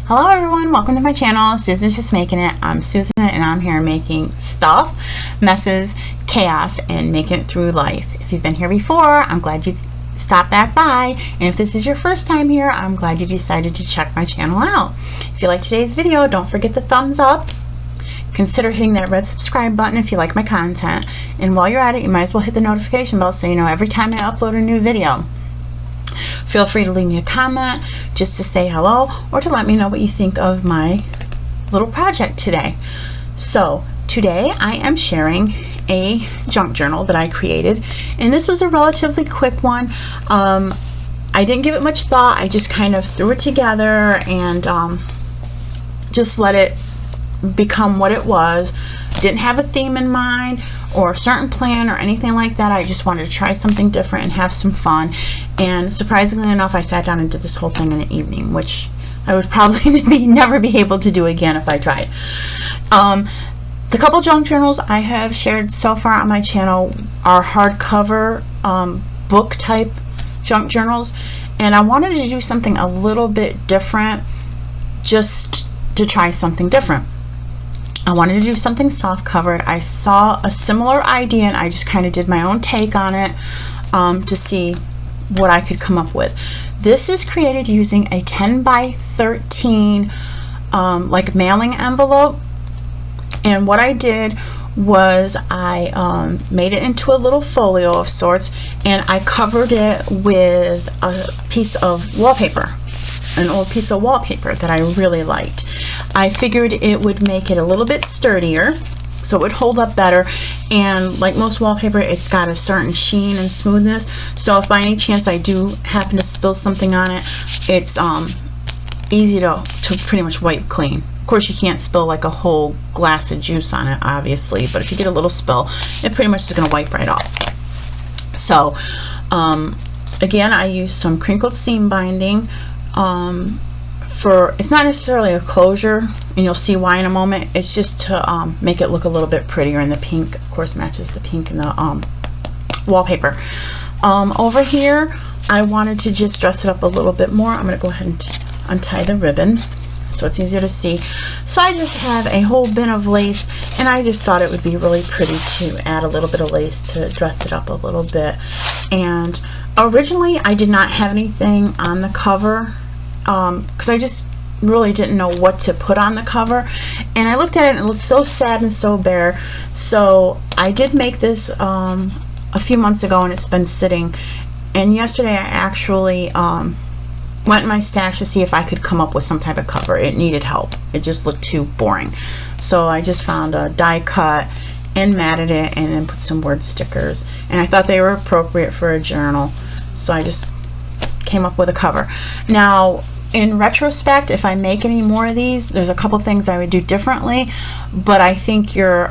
Hello everyone, welcome to my channel. Susan's Just Making It. I'm Susan and I'm here making stuff, messes, chaos, and making it through life. If you've been here before, I'm glad you stopped back by. And if this is your first time here, I'm glad you decided to check my channel out. If you like today's video, don't forget the thumbs up. Consider hitting that red subscribe button if you like my content. And while you're at it, you might as well hit the notification bell so you know every time I upload a new video. Feel free to leave me a comment just to say hello or to let me know what you think of my little project today. So today I am sharing a junk journal that I created, and this was a relatively quick one. I didn't give it much thought. I just kind of threw it together and just let it become what it was. Didn't have a theme in mind or a certain plan or anything like that. I just wanted to try something different and have some fun. And surprisingly enough, I sat down and did this whole thing in an evening, which I would probably never be able to do again if I tried. The couple junk journals I have shared so far on my channel are hardcover book type junk journals, and I wanted to do something a little bit different, just to try something different. I wanted to do something soft covered. I saw a similar idea and I just kind of did my own take on it to see what I could come up with. This is created using a 10 by 13 like mailing envelope, and what I did was I made it into a little folio of sorts, and I covered it with a piece of wallpaper, an old piece of wallpaper that I really liked. I figured it would make it a little bit sturdier, so it would hold up better, and like most wallpaper, it's got a certain sheen and smoothness, so if by any chance I do happen to spill something on it, it's easy to pretty much wipe clean. Of course, you can't spill like a whole glass of juice on it, obviously, but if you get a little spill, it pretty much is going to wipe right off. So again, I used some crinkled seam binding. It's not necessarily a closure, and you'll see why in a moment. It's just to make it look a little bit prettier, and the pink of course matches the pink in the wallpaper. Over here I wanted to just dress it up a little bit more. I'm going to go ahead and untie the ribbon so it's easier to see. So I just have a whole bin of lace, and I just thought it would be really pretty to add a little bit of lace to dress it up a little bit. And originally I did not have anything on the cover because I just really didn't know what to put on the cover, and I looked at it and it looked so sad and so bare. So I did make this a few months ago, and it's been sitting, and yesterday I actually went in my stash to see if I could come up with some type of cover. It needed help. It just looked too boring. So I just found a die cut and matted it, and then put some word stickers, and I thought they were appropriate for a journal, so I just came up with a cover. Now in retrospect, if I make any more of these, there's a couple things I would do differently, but I think your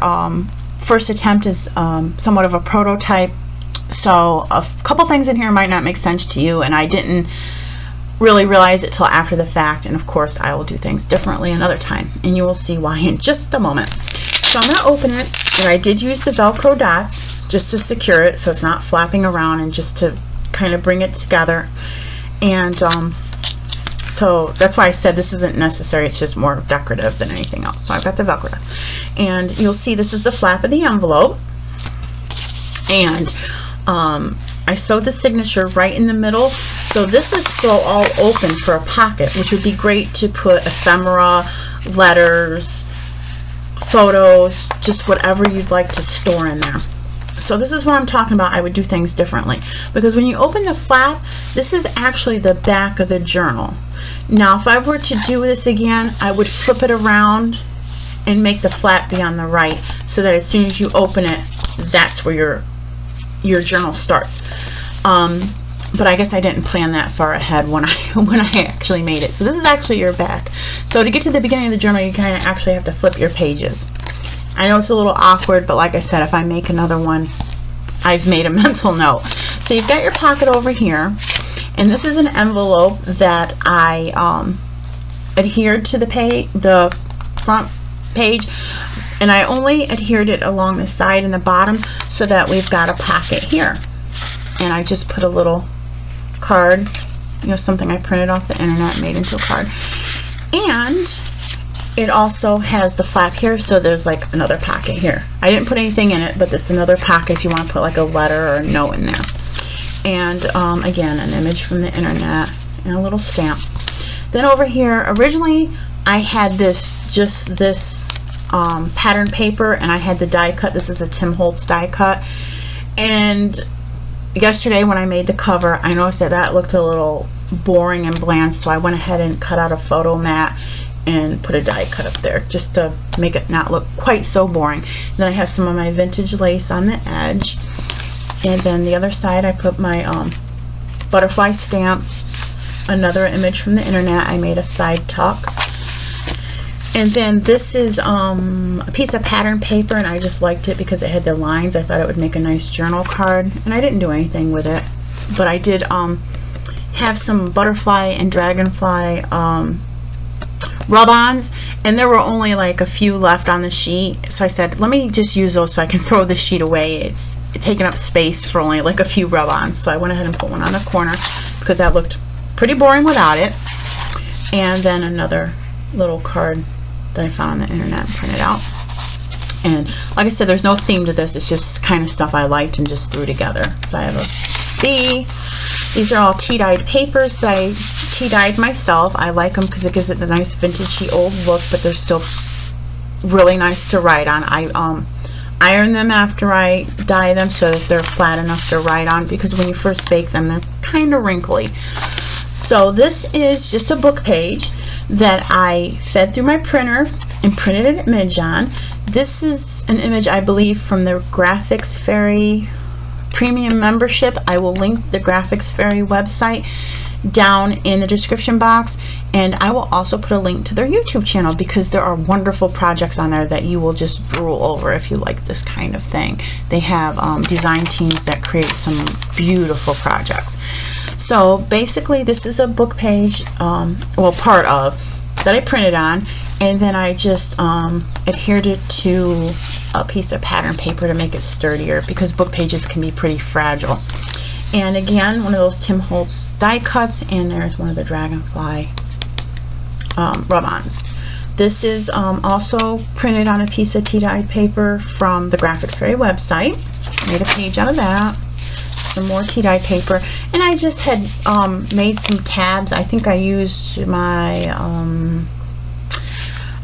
first attempt is somewhat of a prototype, so a couple things in here might not make sense to you, and I didn't really realize it till after the fact, and of course I will do things differently another time, and you will see why in just a moment. So I'm going to open it, and I did use the Velcro dots just to secure it so it's not flapping around, and just to kind of bring it together. And so that's why I said this isn't necessary, it's just more decorative than anything else. So I've got the Velcro dots, and you'll see this is the flap of the envelope, and I sewed the signature right in the middle, so this is still all open for a pocket, which would be great to put ephemera, letters, photos, just whatever you'd like to store in there. So this is what I'm talking about. I would do things differently, because when you open the flap, this is actually the back of the journal. Now if I were to do this again, I would flip it around and make the flap be on the right, so that as soon as you open it, that's where your journal starts. But I guess I didn't plan that far ahead when I actually made it. So this is actually your back. So to get to the beginning of the journal, you kind of actually have to flip your pages. I know it's a little awkward, but like I said, if I make another one, I've made a mental note. So you've got your pocket over here, and this is an envelope that I adhered to the front page, and I only adhered it along the side and the bottom so that we've got a pocket here. And I just put a little card, you know, something I printed off the internet, made into a card. And it also has the flap here, so there's like another pocket here. I didn't put anything in it, but it's another pocket if you want to put like a letter or a note in there. And again, an image from the internet and a little stamp. Then over here, originally I had just this pattern paper, and I had the die cut. This is a Tim Holtz die cut. And yesterday when I made the cover, I noticed that looked a little boring and bland, so I went ahead and cut out a photo mat and put a die cut up there just to make it not look quite so boring. Then I have some of my vintage lace on the edge, and then the other side I put my butterfly stamp, another image from the internet. I made a side tuck, and then this is a piece of pattern paper, and I just liked it because it had the lines. I thought it would make a nice journal card, and I didn't do anything with it, but I did have some butterfly and dragonfly rub-ons, and there were only like a few left on the sheet, so I said let me just use those so I can throw the sheet away. It's taking up space for only like a few rub-ons, so I went ahead and put one on the corner because that looked pretty boring without it. And then another little card that I found on the internet and printed out. And like I said, there's no theme to this, it's just kind of stuff I liked and just threw together. So I have a bee. These are all tea-dyed papers that I tea-dyed myself. I like them because it gives it the nice vintagey old look, but they're still really nice to write on. I iron them after I dye them so that they're flat enough to write on, because when you first bake them, they're kind of wrinkly. So this is just a book page that I fed through my printer and printed an image on. This is an image, I believe, from the Graphics Fairy Premium membership. I will link the Graphics Fairy website down in the description box, and I will also put a link to their YouTube channel because there are wonderful projects on there that you will just drool over if you like this kind of thing. They have design teams that create some beautiful projects. So basically this is a book page, well, part of, that I printed on, and then I just adhered it to a piece of pattern paper to make it sturdier because book pages can be pretty fragile. And again, one of those Tim Holtz die cuts, and there's one of the dragonfly rub-ons. This is also printed on a piece of tea-dyed paper from the Graphics Fairy website. Made a page out of that. Some more tea-dyed paper, and I just had made some tabs. I think I used my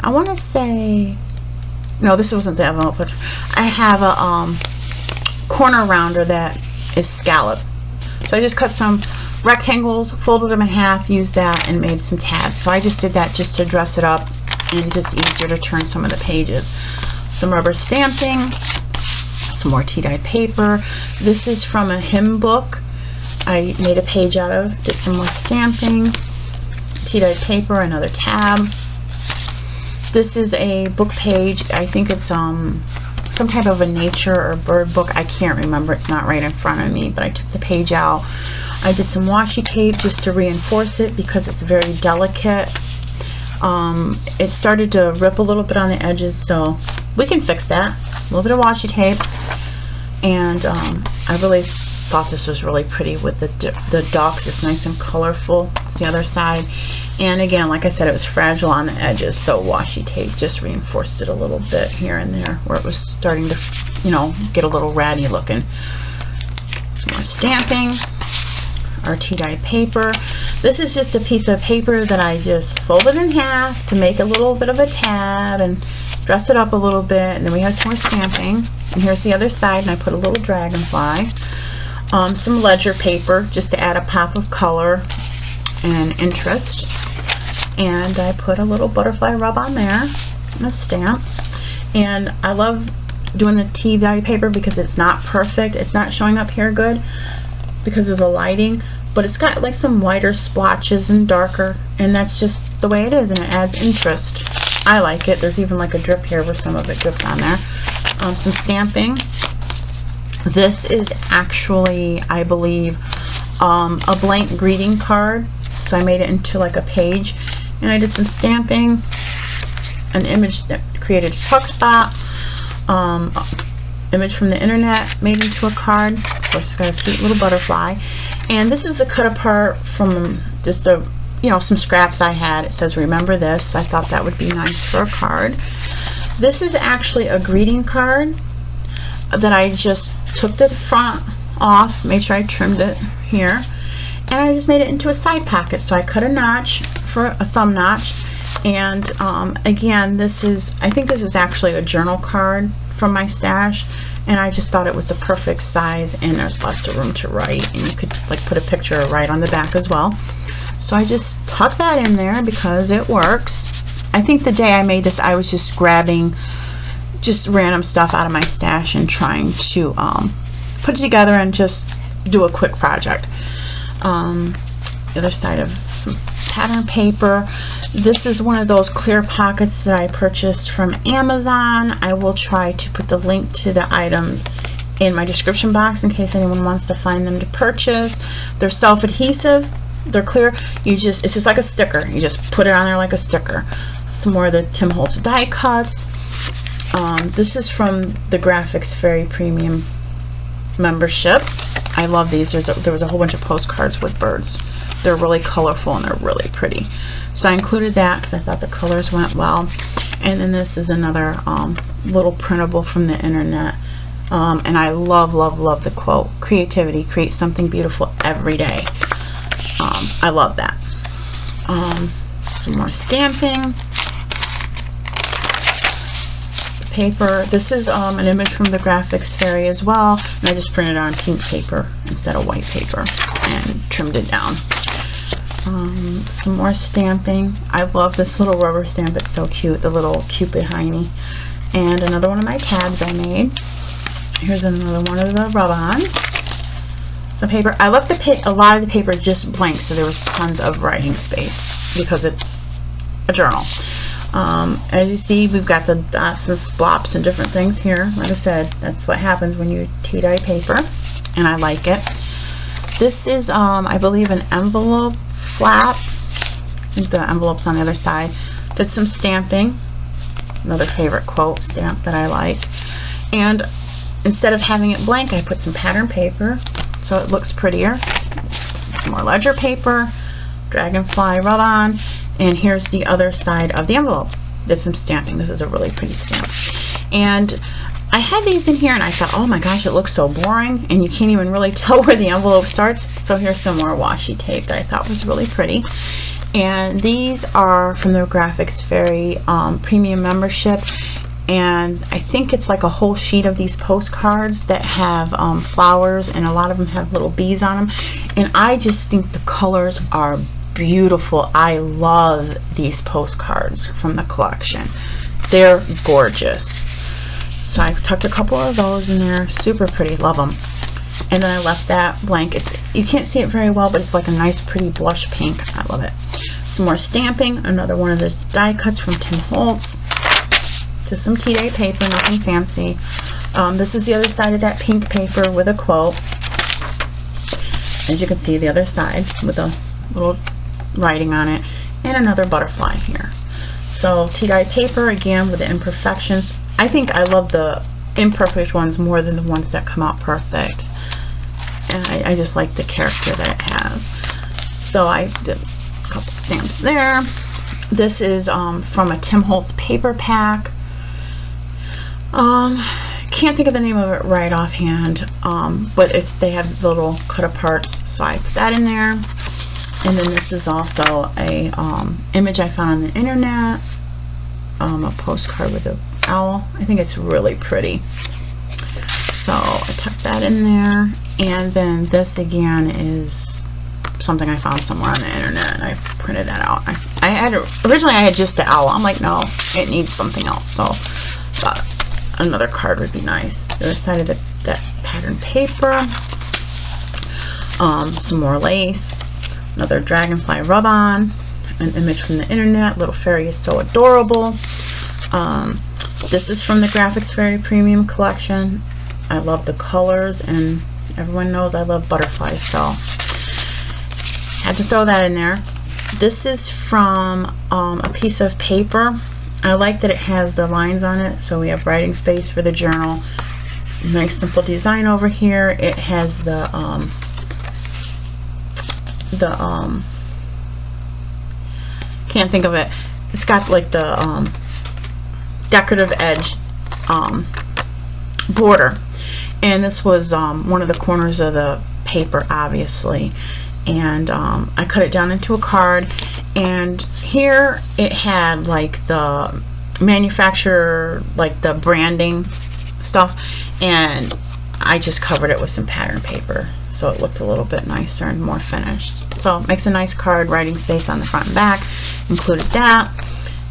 I want to say, no, this wasn't the envelope, but I have a corner rounder that is scallop, so I just cut some rectangles, folded them in half, used that, and made some tabs. So I just did that just to dress it up and just easier to turn some of the pages. Some rubber stamping, some more tea-dyed paper. This is from a hymn book I made a page out of. Did some more stamping, tea-dyed paper, another tab. This is a book page. I think it's some type of a nature or bird book. I can't remember. It's not right in front of me, but I took the page out. I did some washi tape just to reinforce it because it's very delicate. It started to rip a little bit on the edges, so we can fix that. A little bit of washi tape, and I really thought this was really pretty with the ducks. It's nice and colorful. It's the other side, and again, like I said, it was fragile on the edges, so washi tape just reinforced it a little bit here and there where it was starting to, you know, get a little ratty looking. Some more stamping. Our tea-dyed paper. This is just a piece of paper that I just folded in half to make a little bit of a tab and dress it up a little bit. And then we have some more stamping. And here's the other side, and I put a little dragonfly. Some ledger paper just to add a pop of color and interest. And I put a little butterfly rub on there and a stamp. And I love doing the tea-dyed paper because it's not perfect. It's not showing up here good because of the lighting, but it's got like some whiter splotches and darker, and that's just the way it is, and it adds interest. I like it. There's even like a drip here where some of it dripped on there. Some stamping. This is actually, I believe, a blank greeting card, so I made it into like a page, and I did some stamping, an image that created a tuck spot, image from the internet made into a card. Of course, it's got a cute little butterfly. And this is a cut apart from just a you know, some scraps I had. It says remember this. I thought that would be nice for a card. This is actually a greeting card that I just took the front off, made sure I trimmed it here, and I just made it into a side pocket. So I cut a notch for a thumb notch, and again, this is, I think this is actually a journal card from my stash, and I just thought it was the perfect size, and there's lots of room to write, and you could like put a picture or write on the back as well. So I just tucked that in there because it works. I think the day I made this, I was just grabbing just random stuff out of my stash and trying to put it together and just do a quick project. The other side of some pattern paper. This is one of those clear pockets that I purchased from Amazon. I will try to put the link to the item in my description box in case anyone wants to find them to purchase. They're self-adhesive. They're clear. You just, it's just like a sticker. You just put it on there like a sticker. Some more of the Tim Holtz die cuts. This is from the Graphics Fairy Premium membership. I love these. There was a whole bunch of postcards with birds. They're really colorful and they're really pretty. So I included that because I thought the colors went well. And then this is another little printable from the internet. And I love, love, love the quote. Creativity, create something beautiful every day. I love that. Some more stamping. Paper. This is an image from the Graphics Fairy as well, and I just printed it on pink paper instead of white paper and trimmed it down. Some more stamping. I love this little rubber stamp. It's so cute, the little Cupid hiney. And another one of my tabs I made. Here's another one of the rub-ons. Some paper. I left a lot of the paper just blank, so there was tons of writing space because it's a journal. As you see, we've got the dots and splops and different things here. Like I said, that's what happens when you tea-dye paper, and I like it. This is, I believe, an envelope flap. I think the envelope's on the other side. Did some stamping. Another favorite quote stamp that I like. And instead of having it blank, I put some pattern paper so it looks prettier. Some more ledger paper, dragonfly rub-on. And here's the other side of the envelope. Did some stamping. This is a really pretty stamp. And I had these in here and I thought, oh my gosh, it looks so boring and you can't even really tell where the envelope starts. So here's some more washi tape that I thought was really pretty. And these are from the Graphics Fairy Premium membership. And I think it's like a whole sheet of these postcards that have flowers, and a lot of them have little bees on them. And I just think the colors are beautiful. I love these postcards from the collection. They're gorgeous. So I tucked a couple of those in there. Super pretty. Love them. And then I left that blank. You can't see it very well, but it's like a nice pretty blush pink. I love it. Some more stamping. Another one of the die cuts from Tim Holtz. Just some tea-dye paper, nothing fancy. This is the other side of that pink paper with a quote. As you can see, the other side with a little writing on it, and another butterfly here. So tea-dye paper again with the imperfections. I think I love the imperfect ones more than the ones that come out perfect, and I just like the character that it has. So I did a couple stamps there. This is from a Tim Holtz paper pack. Can't think of the name of it right offhand, but they have little cut aparts, so I put that in there. And then this is also a image I found on the internet, a postcard with an owl. I think it's really pretty. So I tucked that in there. And then this again is something I found somewhere on the internet, and I printed that out. Originally I had just the owl. I'm like, no, it needs something else. So thought another card would be nice. The other side of that pattern paper. Some more lace. Another dragonfly rub-on, an image from the internet. Little fairy is so adorable. This is from the Graphics Fairy Premium collection. I love the colors, and everyone knows I love butterflies, so had to throw that in there. This is from a piece of paper. I like that it has the lines on it, so we have writing space for the journal. Nice simple design over here. It has the can't think of it. It's got like the decorative edge border, and this was one of the corners of the paper, obviously, and I cut it down into a card, and here it had like the manufacturer, like the branding stuff, and I just covered it with some pattern paper so it looked a little bit nicer and more finished. So it makes a nice card, writing space on the front and back. Included that.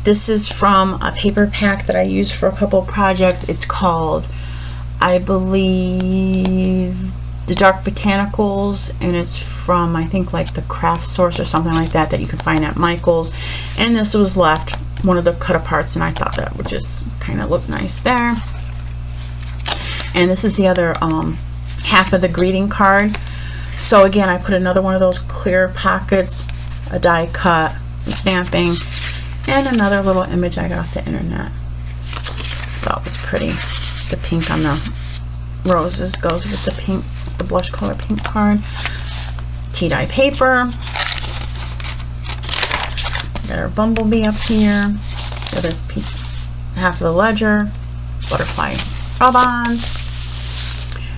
This is from a paper pack that I used for a couple of projects. It's called, I believe, the Dark Botanicals, and it's from, I think, like the Craft Source or something like that, that you can find at Michael's. And this was left, one of the cut aparts, and I thought that would just kind of look nice there. And this is the other half of the greeting card. So again, I put another one of those clear pockets, a die cut, some stamping, and another little image I got off the internet. That was pretty. The pink on the roses goes with the pink, the blush color pink card. Tea dye paper. Got our bumblebee up here. The other piece, half of the ledger. Butterfly rub-on.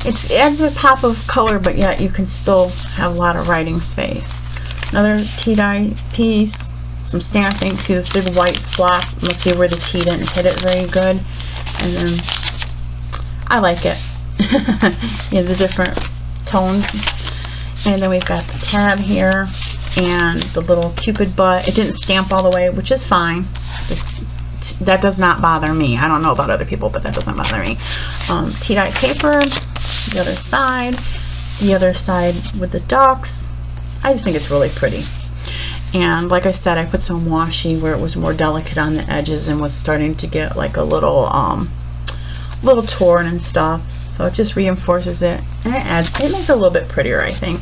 It adds a pop of color, but yet you can still have a lot of writing space. Another tea dye piece, some stamping. See this big white splot? Must be where the tea didn't hit it very good. And then I like it. You know, the different tones. And then we've got the tab here and the little cupid butt. It didn't stamp all the way, which is fine. That does not bother me. I don't know about other people, but that doesn't bother me. Tea dye paper, the other side with the ducks. I just think it's really pretty. And like I said, I put some washi where it was more delicate on the edges and was starting to get like a little torn and stuff. So it just reinforces it, and it makes it a little bit prettier, I think.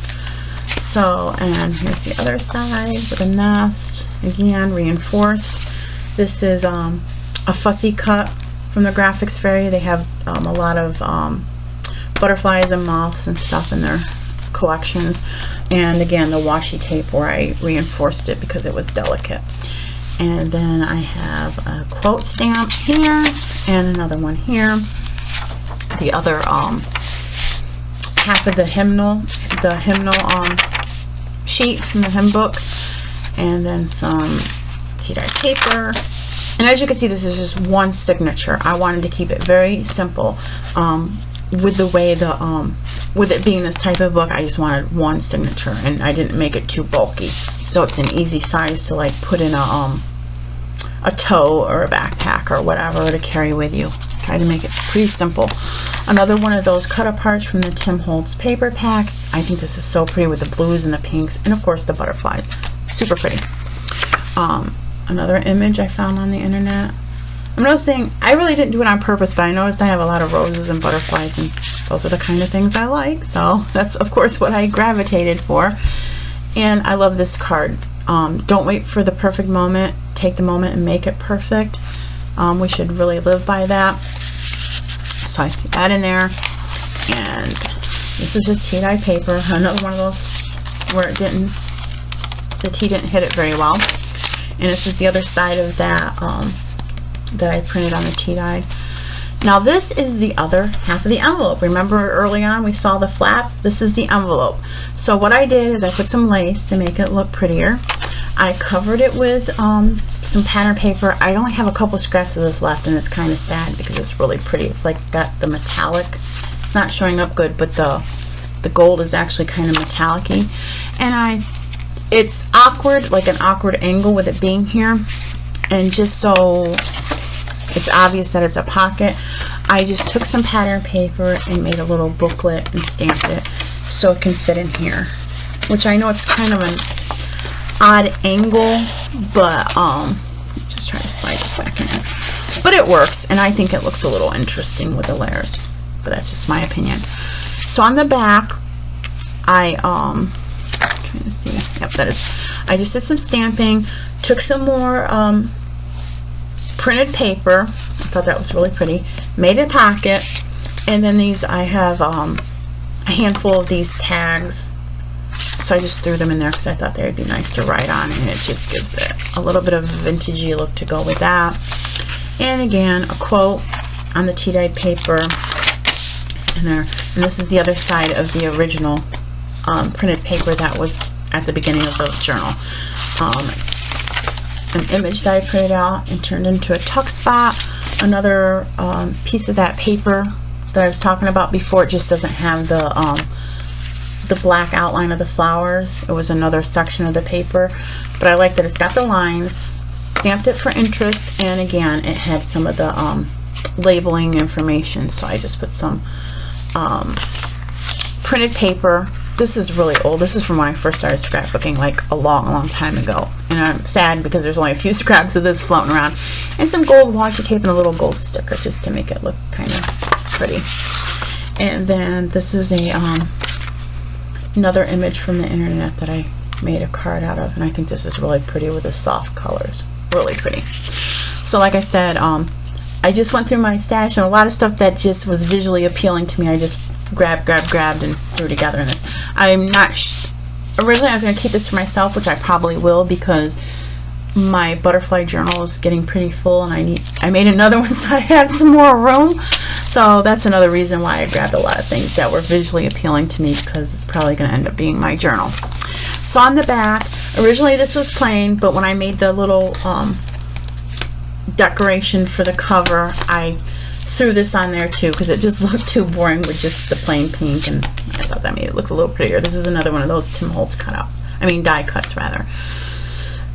So, and here's the other side with a nest, again reinforced. This is a fussy cut from the Graphics Fairy. They have a lot of butterflies and moths and stuff in their collections. And again, the washi tape where I reinforced it because it was delicate. And then I have a quote stamp here and another one here. The other half of the hymnal sheet from the hymn book, and then some tea dye paper. And as you can see, this is just one signature. I wanted to keep it very simple. With the way with it being this type of book, I just wanted one signature, and I didn't make it too bulky, so it's an easy size to like put in a tote or a backpack or whatever to carry with you. Try to make it pretty simple. Another one of those cut aparts from the Tim Holtz paper pack. I think this is so pretty with the blues and the pinks, and of course the butterflies. Super pretty. Another image I found on the internet. I'm noticing, I really didn't do it on purpose, but I noticed I have a lot of roses and butterflies, and those are the kind of things I like, so that's of course what I gravitated for. And I love this card. Don't wait for the perfect moment, take the moment and make it perfect. We should really live by that. So I stick that in there, and this is just tea dye paper, another one of those where the tea didn't hit it very well. And this is the other side of that that I printed on the tea dye. Now this is the other half of the envelope. Remember early on we saw the flap? This is the envelope. So what I did is I put some lace to make it look prettier. I covered it with some pattern paper. I only have a couple scraps of this left, and it's kind of sad because it's really pretty. It's like got the metallic. It's not showing up good, but the gold is actually kind of metallic-y. And it's awkward, like an awkward angle with it being here. And just so it's obvious that it's a pocket, I just took some pattern paper and made a little booklet and stamped it so it can fit in here. Which I know it's kind of an odd angle, but just try to slide this back in. But it works, and I think it looks a little interesting with the layers. But that's just my opinion. So on the back, I trying to see. Yep, that is. I just did some stamping. Took some more printed paper. I thought that was really pretty. Made a pocket, and then these I have a handful of these tags So I just threw them in there because I thought they would be nice to write on, and it just gives it a little bit of a vintagey look to go with that. And again, a quote on the tea dyed paper in there. And this is the other side of the original printed paper that was at the beginning of the journal. An image that I printed out and turned into a tuck spot. Another piece of that paper that I was talking about before. It just doesn't have the black outline of the flowers. It was another section of the paper, but I like that it's got the lines. Stamped it for interest, and again, it had some of the labeling information. So I just put some printed paper. This is really old. This is from when I first started scrapbooking, like a long time ago. And I'm sad because there's only a few scraps of this floating around. And some gold washi tape and a little gold sticker just to make it look kind of pretty. And then this is a another image from the internet that I made a card out of. And I think this is really pretty with the soft colors. Really pretty. So like I said, I just went through my stash, and a lot of stuff that just was visually appealing to me, I just grabbed and threw together in this. I'm not originally I was going to keep this for myself, which I probably will, because my butterfly journal is getting pretty full, and I made another one so I had some more room. So that's another reason why I grabbed a lot of things that were visually appealing to me, because it's probably going to end up being my journal. So on the back, originally this was plain, but when I made the little decoration for the cover, I threw this on there too, because it just looked too boring with just the plain pink, and I thought that made it look a little prettier. This is another one of those Tim Holtz cutouts. I mean die cuts rather.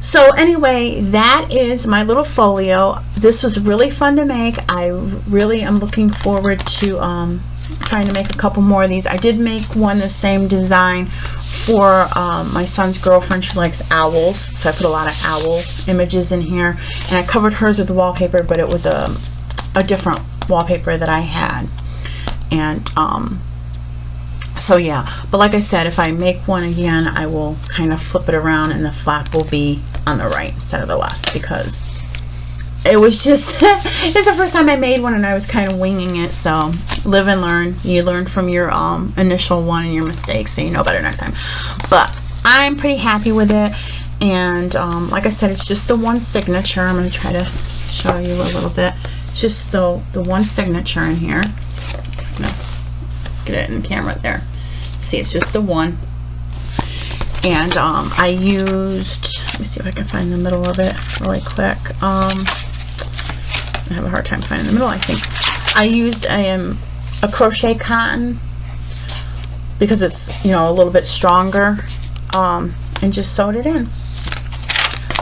So anyway, that is my little folio. This was really fun to make. I really am looking forward to trying to make a couple more of these. I did make one the same design for my son's girlfriend. She likes owls, so I put a lot of owl images in here, and I covered hers with wallpaper, but it was a different wallpaper that I had. And so yeah, but like I said, if I make one again, I will kind of flip it around, and the flap will be on the right instead of the left, because it was just it's the first time I made one, and I was kind of winging it. So live and learn. You learn from your initial one and your mistakes, so you know better next time. But I'm pretty happy with it, and like I said, it's just the one signature. I'm going to try to show you a little bit. It's just the one signature in here. Get it in camera there. See, it's just the one. And I used, let me see if I can find the middle of it really quick. I have a hard time finding the middle, I think. I used a crochet cotton because it's, you know, a little bit stronger, and just sewed it in.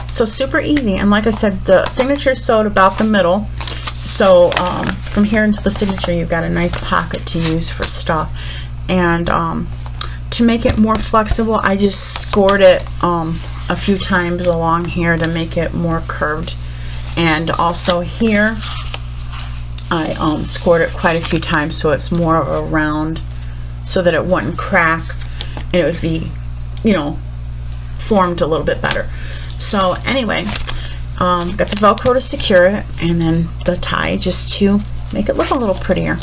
So super easy. And like I said, the signature is sewed about the middle. So from here into the signature, you've got a nice pocket to use for stuff. And to make it more flexible, I just scored it a few times along here to make it more curved. And also here, I scored it quite a few times so it's more of a round, so that it wouldn't crack, and it would be, you know, formed a little bit better. So anyway, got the Velcro to secure it, and then the tie just to make it look a little prettier.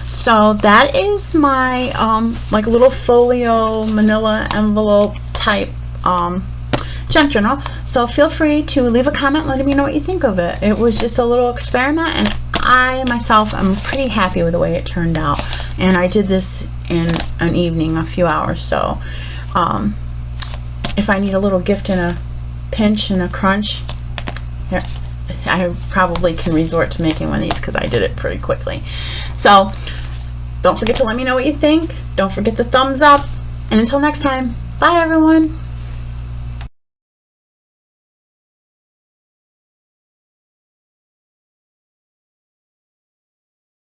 So that is my like little folio manila envelope type junk journal. So feel free to leave a comment letting me know what you think of it. It was just a little experiment, and I myself am pretty happy with the way it turned out. And I did this in an evening, a few hours. So if I need a little gift in a pinch and a crunch, I probably can resort to making one of these because I did it pretty quickly. So don't forget to let me know what you think. Don't forget the thumbs up. And until next time, bye everyone.